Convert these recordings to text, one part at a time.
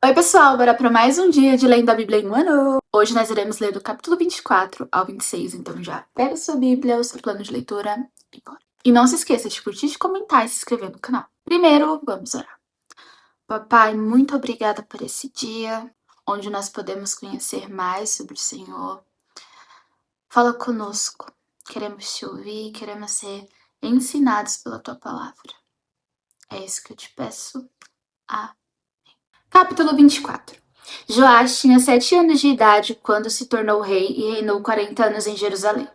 Oi, pessoal, bora para mais um dia de Lendo a Bíblia em um ano. Hoje nós iremos ler do capítulo 24 ao 26, então já pega sua Bíblia, o seu plano de leitura e bora. E não se esqueça de curtir, de comentar e se inscrever no canal. Primeiro, vamos orar. Papai, muito obrigada por esse dia, onde nós podemos conhecer mais sobre o Senhor. Fala conosco, queremos te ouvir, queremos ser ensinados pela tua palavra. É isso que eu te peço. Amém. Capítulo 24. Joás tinha 7 anos de idade quando se tornou rei e reinou 40 anos em Jerusalém.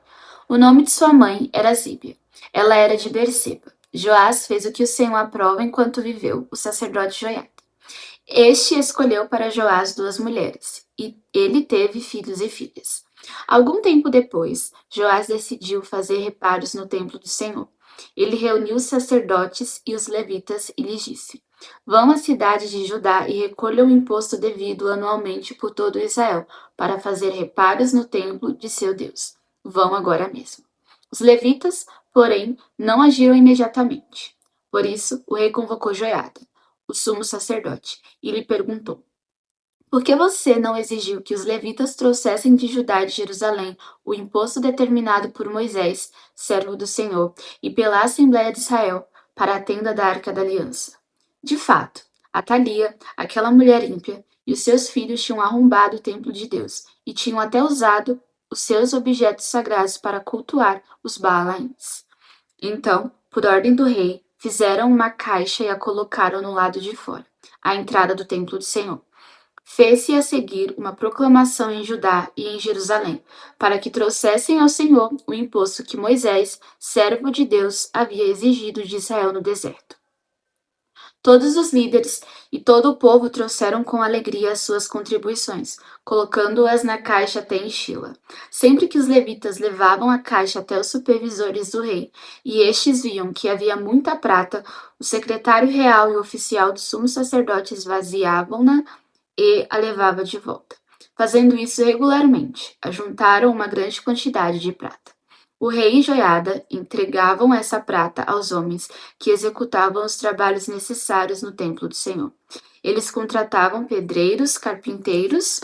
O nome de sua mãe era Zíbia. Ela era de Berseba. Joás fez o que o Senhor aprova enquanto viveu, o sacerdote Joiada. Este escolheu para Joás 2 mulheres, e ele teve filhos e filhas. Algum tempo depois, Joás decidiu fazer reparos no templo do Senhor. Ele reuniu os sacerdotes e os levitas e lhes disse: Vão à cidade de Judá e recolham o imposto devido anualmente por todo Israel, para fazer reparos no templo de seu Deus. Vão agora mesmo. Os levitas, porém, não agiram imediatamente. Por isso, o rei convocou Joiada, o sumo sacerdote, e lhe perguntou: Por que você não exigiu que os levitas trouxessem de Judá e de Jerusalém o imposto determinado por Moisés, servo do Senhor, e pela Assembleia de Israel, para a tenda da Arca da Aliança? De fato, Atalia, aquela mulher ímpia, e os seus filhos tinham arrombado o templo de Deus, e tinham até usado os seus objetos sagrados para cultuar os Baalaíns. Então, por ordem do rei, fizeram uma caixa e a colocaram no lado de fora, à entrada do templo do Senhor. Fez-se a seguir uma proclamação em Judá e em Jerusalém, para que trouxessem ao Senhor o imposto que Moisés, servo de Deus, havia exigido de Israel no deserto. Todos os líderes e todo o povo trouxeram com alegria as suas contribuições, colocando-as na caixa até enchi-la. Sempre que os levitas levavam a caixa até os supervisores do rei, e estes viam que havia muita prata, o secretário real e o oficial do sumo sacerdote esvaziavam-na e a levava de volta. Fazendo isso regularmente, ajuntaram uma grande quantidade de prata. O rei e Joiada entregavam essa prata aos homens que executavam os trabalhos necessários no templo do Senhor. Eles contratavam pedreiros, carpinteiros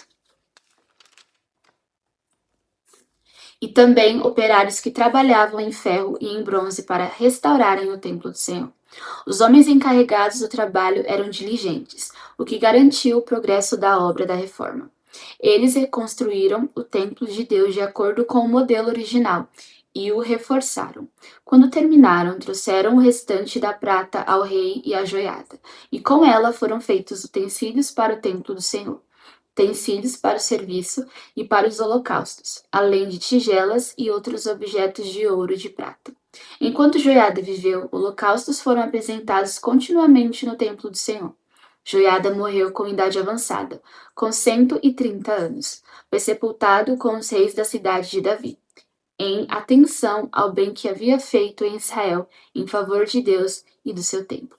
e também operários que trabalhavam em ferro e em bronze para restaurarem o templo do Senhor. Os homens encarregados do trabalho eram diligentes, o que garantiu o progresso da obra da reforma. Eles reconstruíram o templo de Deus de acordo com o modelo original e o reforçaram. Quando terminaram, trouxeram o restante da prata ao rei e à joiada, e com ela foram feitos utensílios para o templo do Senhor, utensílios para o serviço e para os holocaustos, além de tigelas e outros objetos de ouro e de prata. Enquanto Joiada viveu, holocaustos foram apresentados continuamente no templo do Senhor. Joiada morreu com idade avançada, com 130 anos. Foi sepultado com os reis da cidade de Davi, em atenção ao bem que havia feito em Israel em favor de Deus e do seu templo.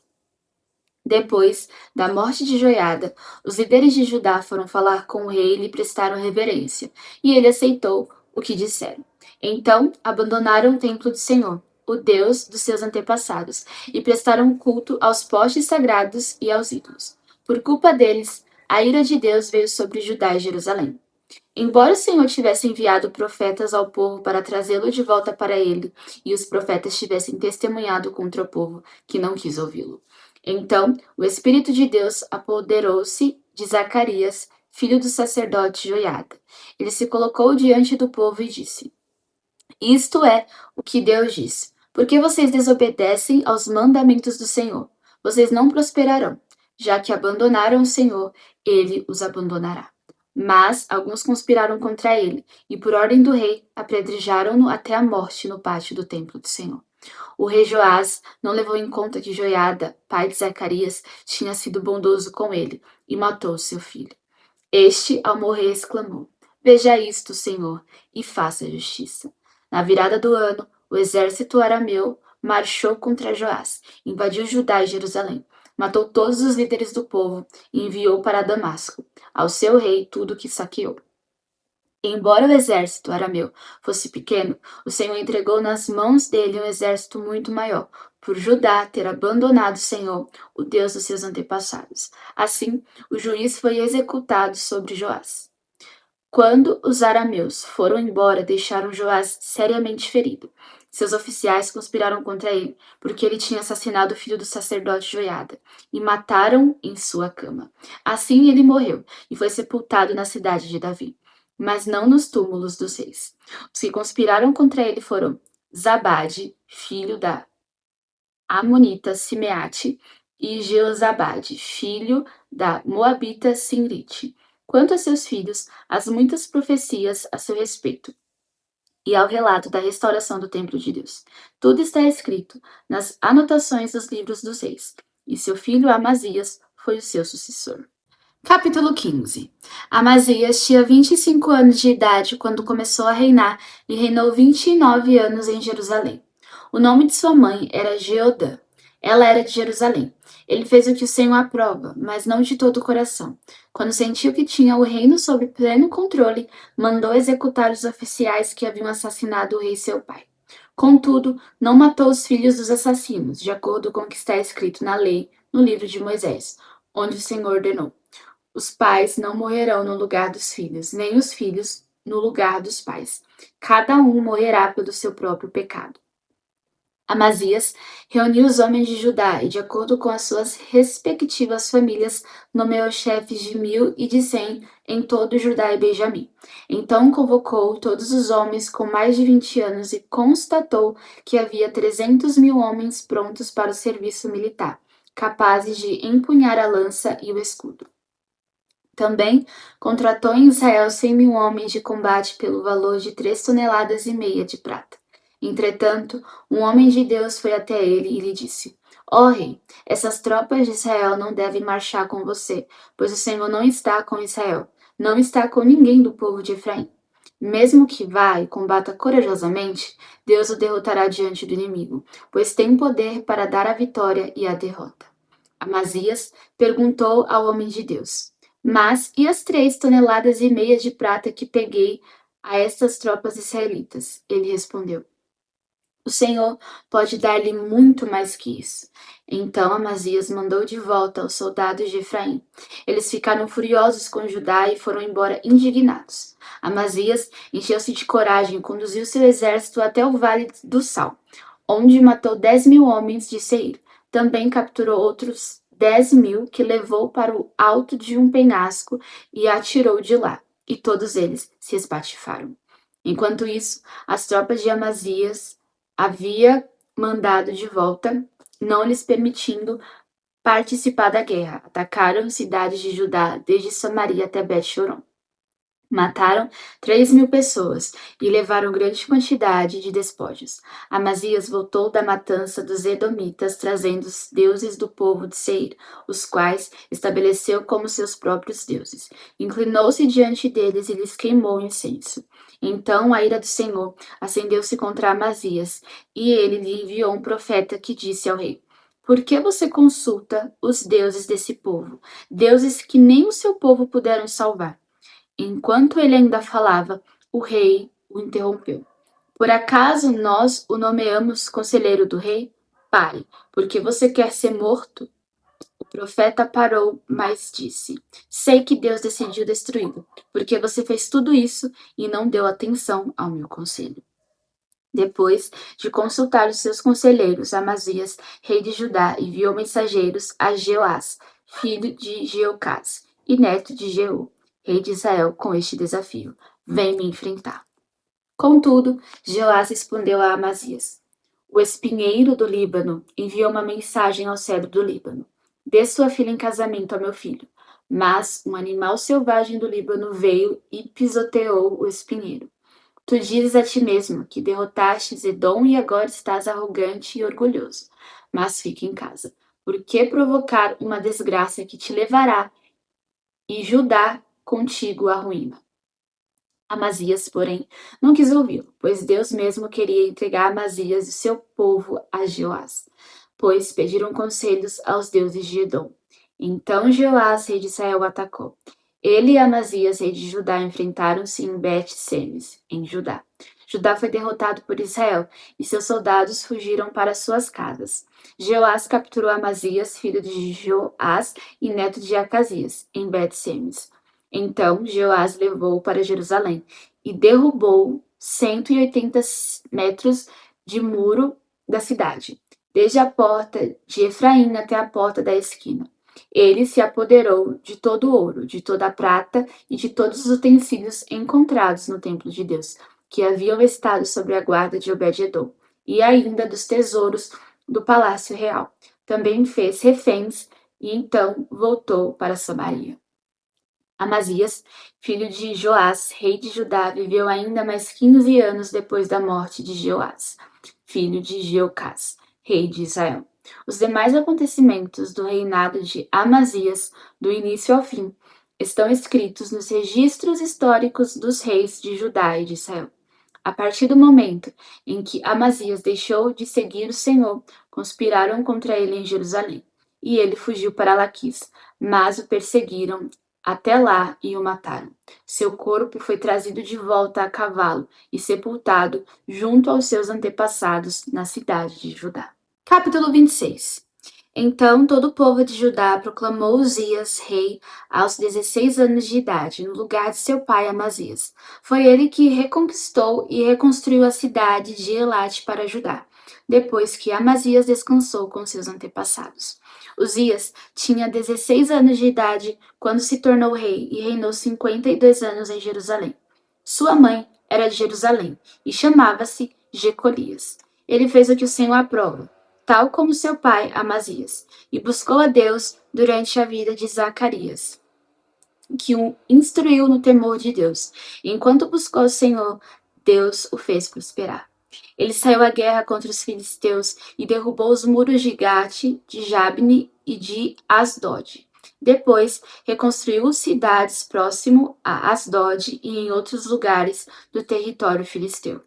Depois da morte de Joiada, os líderes de Judá foram falar com o rei e lhe prestaram reverência, e ele aceitou o que disseram. Então abandonaram o templo do Senhor, o Deus dos seus antepassados, e prestaram culto aos postes sagrados e aos ídolos. Por culpa deles, a ira de Deus veio sobre Judá e Jerusalém. Embora o Senhor tivesse enviado profetas ao povo para trazê-lo de volta para ele, e os profetas tivessem testemunhado contra o povo, que não quis ouvi-lo. Então, o Espírito de Deus apoderou-se de Zacarias, filho do sacerdote Joiada. Ele se colocou diante do povo e disse: Isto é o que Deus diz. Porque vocês desobedecem aos mandamentos do Senhor, vocês não prosperarão. Já que abandonaram o Senhor, ele os abandonará. Mas alguns conspiraram contra ele, e por ordem do rei, apedrejaram-no até a morte no pátio do templo do Senhor. O rei Joás não levou em conta que Joiada, pai de Zacarias, tinha sido bondoso com ele e matou seu filho. Este, ao morrer, exclamou: Veja isto, Senhor, e faça justiça. Na virada do ano, o exército arameu marchou contra Joás, invadiu Judá e Jerusalém, matou todos os líderes do povo e enviou para Damasco, ao seu rei, tudo o que saqueou. Embora o exército arameu fosse pequeno, o Senhor entregou nas mãos dele um exército muito maior, por Judá ter abandonado o Senhor, o Deus dos seus antepassados. Assim, o juiz foi executado sobre Joás. Quando os arameus foram embora, deixaram Joás seriamente ferido. Seus oficiais conspiraram contra ele, porque ele tinha assassinado o filho do sacerdote Joiada, e mataram em sua cama. Assim ele morreu, e foi sepultado na cidade de Davi, mas não nos túmulos dos reis. Os que conspiraram contra ele foram Zabade, filho da Amonita Simeate, e Jeozabade, filho da Moabita Sinrite. Quanto a seus filhos, as muitas profecias a seu respeito e ao relato da restauração do templo de Deus. Tudo está escrito nas anotações dos livros dos reis, e seu filho Amazias foi o seu sucessor. Capítulo 15. Amazias tinha 25 anos de idade quando começou a reinar e reinou 29 anos em Jerusalém. O nome de sua mãe era Jeodã. Ela era de Jerusalém. Ele fez o que o Senhor aprova, mas não de todo o coração. Quando sentiu que tinha o reino sob pleno controle, mandou executar os oficiais que haviam assassinado o rei seu pai. Contudo, não matou os filhos dos assassinos, de acordo com o que está escrito na lei, no livro de Moisés, onde o Senhor ordenou: os pais não morrerão no lugar dos filhos, nem os filhos no lugar dos pais. Cada um morrerá pelo seu próprio pecado. Amazias reuniu os homens de Judá e, de acordo com as suas respectivas famílias, nomeou chefes de 1.000 e de 100 em todo Judá e Benjamim. Então convocou todos os homens com mais de 20 anos e constatou que havia 300.000 homens prontos para o serviço militar, capazes de empunhar a lança e o escudo. Também contratou em Israel 100.000 homens de combate pelo valor de 3,5 toneladas de prata. Entretanto, um homem de Deus foi até ele e lhe disse: Ó rei, essas tropas de Israel não devem marchar com você, pois o Senhor não está com Israel, não está com ninguém do povo de Efraim. Mesmo que vá e combata corajosamente, Deus o derrotará diante do inimigo, pois tem poder para dar a vitória e a derrota. Amazias perguntou ao homem de Deus: Mas e as 3,5 toneladas de prata que peguei a estas tropas israelitas? Ele respondeu: O Senhor pode dar-lhe muito mais que isso. Então Amazias mandou de volta os soldados de Efraim. Eles ficaram furiosos com Judá e foram embora indignados. Amazias encheu-se de coragem e conduziu seu exército até o Vale do Sal, onde matou 10.000 homens de Seir. Também capturou outros 10.000 que levou para o alto de um penhasco e atirou de lá, e todos eles se espatifaram. Enquanto isso, as tropas de Amazias havia mandado de volta, não lhes permitindo participar da guerra. Atacaram cidades de Judá, desde Samaria até Bet-Horon. Mataram 3.000 pessoas e levaram grande quantidade de despojos. Amazias voltou da matança dos Edomitas, trazendo os deuses do povo de Seir, os quais estabeleceu como seus próprios deuses. Inclinou-se diante deles e lhes queimou incenso. Então a ira do Senhor acendeu-se contra Amazias, e ele lhe enviou um profeta que disse ao rei: Por que você consulta os deuses desse povo, deuses que nem o seu povo puderam salvar? Enquanto ele ainda falava, o rei o interrompeu. Por acaso nós o nomeamos conselheiro do rei? Pare, porque você quer ser morto? O profeta parou, mas disse: Sei que Deus decidiu destruí-lo, porque você fez tudo isso e não deu atenção ao meu conselho. Depois de consultar os seus conselheiros, Amazias, rei de Judá, enviou mensageiros a Jeoás, filho de Jeocás e neto de Jeú, rei de Israel, com este desafio: Vem me enfrentar. Contudo, Jeoás respondeu a Amazias: O espinheiro do Líbano enviou uma mensagem ao cedro do Líbano: Dê sua filha em casamento a meu filho. Mas um animal selvagem do Líbano veio e pisoteou o espinheiro. Tu dizes a ti mesmo que derrotastes Edom e agora estás arrogante e orgulhoso. Mas fique em casa. Por que provocar uma desgraça que te levará e Judá contigo à ruína? Amazias, porém, não quis ouvi-lo, pois Deus mesmo queria entregar Amazias e seu povo a Jeoás, pois pediram conselhos aos deuses de Edom. Então Jeoás, rei de Israel, o atacou. Ele e Amazias, rei de Judá, enfrentaram-se em Bet-Semes, em Judá. Judá foi derrotado por Israel, e seus soldados fugiram para suas casas. Jeoás capturou Amazias, filho de Joás e neto de Acasias, em Bet-Semes. Então Jeoás levou-o para Jerusalém e derrubou 180 metros de muro da cidade, desde a porta de Efraim até a porta da esquina. Ele se apoderou de todo o ouro, de toda a prata e de todos os utensílios encontrados no templo de Deus, que haviam estado sob a guarda de Obed-edom, e ainda dos tesouros do palácio real. Também fez reféns e então voltou para Samaria. Amazias, filho de Joás, rei de Judá, viveu ainda mais 15 anos depois da morte de Joás, filho de Jeocás, rei de Israel. Os demais acontecimentos do reinado de Amazias, do início ao fim, estão escritos nos registros históricos dos reis de Judá e de Israel. A partir do momento em que Amazias deixou de seguir o Senhor, conspiraram contra ele em Jerusalém, e ele fugiu para Laquis, mas o perseguiram até lá e o mataram. Seu corpo foi trazido de volta a cavalo e sepultado junto aos seus antepassados na cidade de Judá. Capítulo 26. Então todo o povo de Judá proclamou Uzias rei aos 16 anos de idade, no lugar de seu pai Amazias. Foi ele que reconquistou e reconstruiu a cidade de Elate para Judá, depois que Amazias descansou com seus antepassados. Uzias tinha 16 anos de idade quando se tornou rei e reinou 52 anos em Jerusalém. Sua mãe era de Jerusalém e chamava-se Jecolias. Ele fez o que o Senhor aprova, tal como seu pai Amazias, e buscou a Deus durante a vida de Zacarias, que o instruiu no temor de Deus. E enquanto buscou o Senhor, Deus o fez prosperar. Ele saiu à guerra contra os filisteus e derrubou os muros de Gate, de Jabne e de Asdod. Depois, reconstruiu cidades próximo a Asdod e em outros lugares do território filisteu.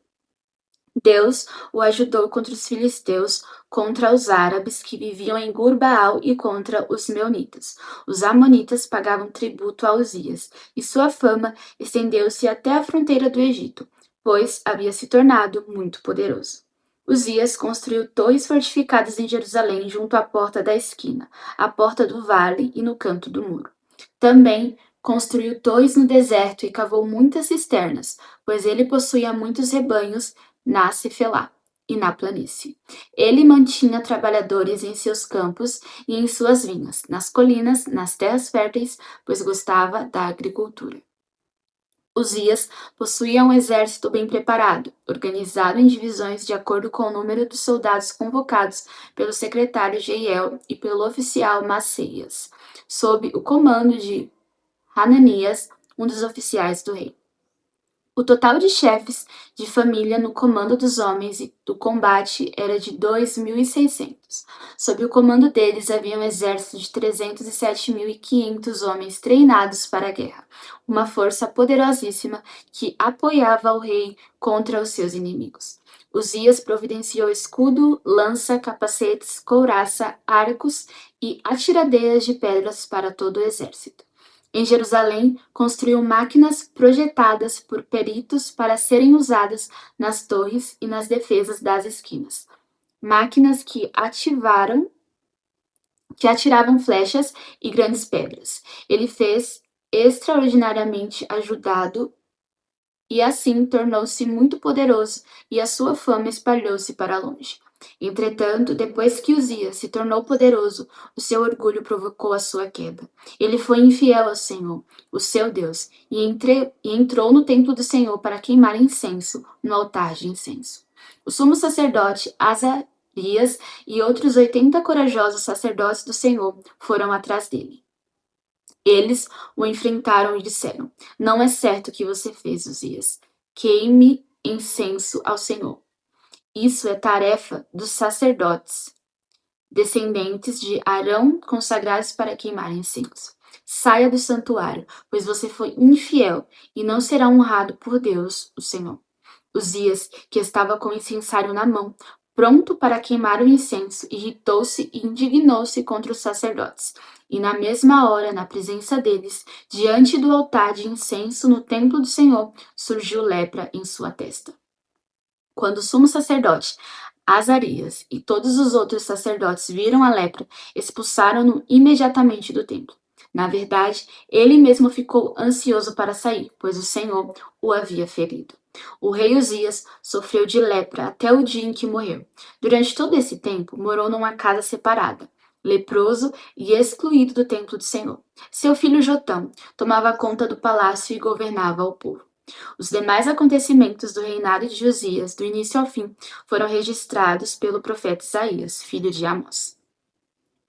Deus o ajudou contra os filisteus, contra os árabes que viviam em Gur-Baal e contra os meunitas. Os amonitas pagavam tributo a Uzias, e sua fama estendeu-se até a fronteira do Egito, pois havia se tornado muito poderoso. Uzias construiu torres fortificadas em Jerusalém junto à porta da esquina, à porta do vale e no canto do muro. Também construiu torres no deserto e cavou muitas cisternas, pois ele possuía muitos rebanhos na Cefelá e na planície. Ele mantinha trabalhadores em seus campos e em suas vinhas, nas colinas, nas terras férteis, pois gostava da agricultura. Uzias possuía um exército bem preparado, organizado em divisões de acordo com o número dos soldados convocados pelo secretário Jeiel e pelo oficial Maceias, sob o comando de Hananias, um dos oficiais do rei. O total de chefes de família no comando dos homens do combate era de 2.600. Sob o comando deles havia um exército de 307.500 homens treinados para a guerra, uma força poderosíssima que apoiava o rei contra os seus inimigos. Uzias providenciou escudo, lança, capacetes, couraça, arcos e atiradeiras de pedras para todo o exército. Em Jerusalém, construiu máquinas projetadas por peritos para serem usadas nas torres e nas defesas das esquinas. Máquinas que atiravam flechas e grandes pedras. Ele fez extraordinariamente ajudado e assim tornou-se muito poderoso e a sua fama espalhou-se para longe. Entretanto, depois que Uzias se tornou poderoso, o seu orgulho provocou a sua queda. Ele foi infiel ao Senhor, o seu Deus, e entrou no templo do Senhor para queimar incenso no altar de incenso. O sumo sacerdote Azarias e outros 80 corajosos sacerdotes do Senhor foram atrás dele. Eles o enfrentaram e disseram: Não é certo o que você fez, Uzias. Queime incenso ao Senhor. Isso é tarefa dos sacerdotes, descendentes de Arão, consagrados para queimar incenso. Saia do santuário, pois você foi infiel e não será honrado por Deus, o Senhor. Uzias, que estava com o incensário na mão, Pronto para queimar o incenso, irritou-se e indignou-se contra os sacerdotes. E na mesma hora, na presença deles, diante do altar de incenso no templo do Senhor, surgiu lepra em sua testa. Quando o sumo sacerdote Azarias e todos os outros sacerdotes viram a lepra, expulsaram-no imediatamente do templo. Na verdade, ele mesmo ficou ansioso para sair, pois o Senhor o havia ferido. O rei Uzias sofreu de lepra até o dia em que morreu. Durante todo esse tempo, morou numa casa separada, leproso e excluído do templo do Senhor. Seu filho Jotão tomava conta do palácio e governava o povo. Os demais acontecimentos do reinado de Josias, do início ao fim, foram registrados pelo profeta Isaías, filho de Amós.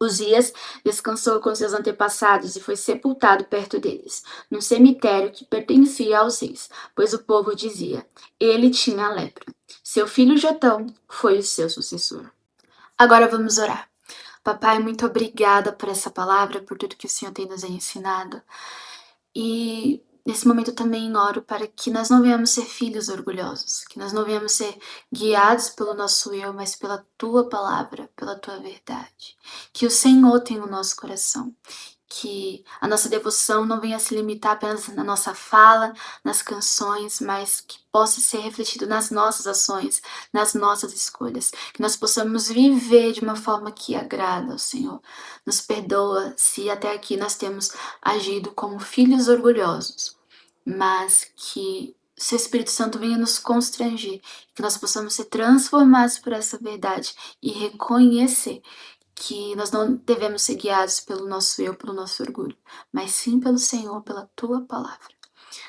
Uzias descansou com seus antepassados e foi sepultado perto deles, num cemitério que pertencia aos reis, pois o povo dizia: ele tinha lepra. Seu filho Jotão foi o seu sucessor. Agora vamos orar. Papai, muito obrigada por essa palavra, por tudo que o Senhor tem nos ensinado. E nesse momento também oro para que nós não venhamos ser filhos orgulhosos, que nós não venhamos ser guiados pelo nosso eu, mas pela tua palavra, pela tua verdade. Que o Senhor tenha o nosso coração. Que a nossa devoção não venha se limitar apenas na nossa fala, nas canções, mas que possa ser refletido nas nossas ações, nas nossas escolhas. Que nós possamos viver de uma forma que agrada ao Senhor. Nos perdoa se até aqui nós temos agido como filhos orgulhosos, mas que seu Espírito Santo venha nos constranger, que nós possamos ser transformados por essa verdade e reconhecer que nós não devemos ser guiados pelo nosso eu, pelo nosso orgulho, mas sim pelo Senhor, pela tua palavra.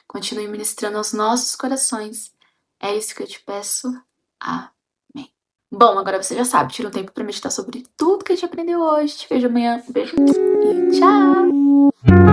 Continue ministrando aos nossos corações. É isso que eu te peço. Amém. Bom, agora você já sabe, tira um tempo para meditar sobre tudo que a gente aprendeu hoje. Te vejo amanhã. Um beijo e tchau!